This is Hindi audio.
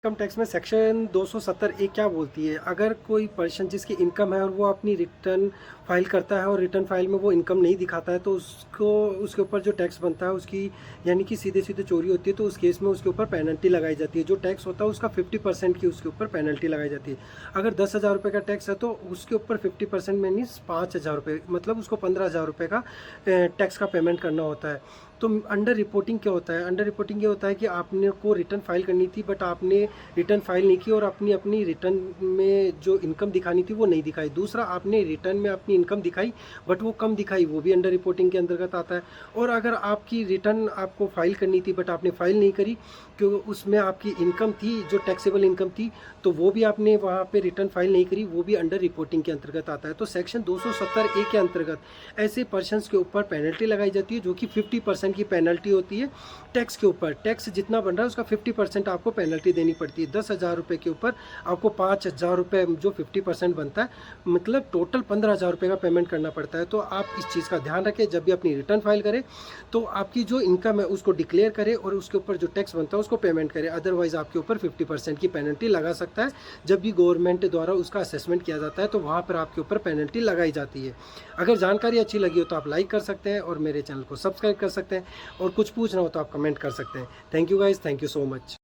इनकम टैक्स में सेक्शन 270 ए क्या बोलती है? अगर कोई पर्सन जिसकी इनकम है और वो अपनी रिटर्न फाइल करता है और रिटर्न फाइल में वो इनकम नहीं दिखाता है, तो उसको उसके ऊपर जो टैक्स बनता है उसकी यानी कि सीधे सीधे चोरी होती है, तो उस केस में उसके ऊपर पेनल्टी लगाई जाती है। जो टैक्स होता है उसका 50% की उसके ऊपर पेनल्टी लगाई जाती है। अगर 10,000 रुपये का टैक्स है तो उसके ऊपर 50% मीन्स 5,000 रुपये, मतलब उसको 15,000 रुपये का टैक्स का पेमेंट करना होता है। तो अंडर रिपोर्टिंग क्या होता है? अंडर रिपोर्टिंग ये होता है कि आपने को रिटर्न फाइल करनी थी, बट आपने रिटर्न फाइल नहीं की और अपनी अपनी रिटर्न में जो इनकम दिखानी थी वो नहीं दिखाई। दूसरा, आपने रिटर्न में अपनी इनकम दिखाई बट वो कम दिखाई, वो भी अंडर रिपोर्टिंग के अंतर्गत आता है। और अगर आपकी रिटर्न आपको फाइल करनी थी बट आपने फाइल नहीं करी क्योंकि उसमें आपकी इनकम थी जो टैक्सेबल इनकम थी, तो वो भी आपने वहाँ पे रिटर्न फाइल नहीं करी, वो भी अंडर रिपोर्टिंग के अंतर्गत आता है। तो सेक्शन 270 ए के अंतर्गत ऐसे पर्सन्स के ऊपर पेनल्टी लगाई जाती है, जो कि 50% की पेनल्टी होती है टैक्स के ऊपर। टैक्स जितना बन रहा है उसका 50% आपको पेनल्टी देनी पड़ती है। 10,000 रुपये के ऊपर आपको 5,000 रुपये जो 50% बनता है, मतलब टोटल 15,000 रुपये का पेमेंट करना पड़ता है। तो आप इस चीज़ का ध्यान रखें, जब भी अपनी रिटर्न फाइल करें तो आपकी जो इनकम है उसको डिक्लेयर करें और उसके ऊपर जो टैक्स बनता है उसको पेमेंट करें। अदरवाइज़ आपके ऊपर 50% की पेनल्टी लगा सकता है। जब भी गवर्नमेंट द्वारा उसका असेसमेंट किया जाता है तो वहाँ पर आपके ऊपर पेनल्टी लगाई जाती है। अगर जानकारी अच्छी लगी हो तो आप लाइक कर सकते हैं और मेरे चैनल को सब्सक्राइब कर सकते हैं, और कुछ पूछना हो तो आप कमेंट कर सकते हैं। Thank you guys, thank you so much.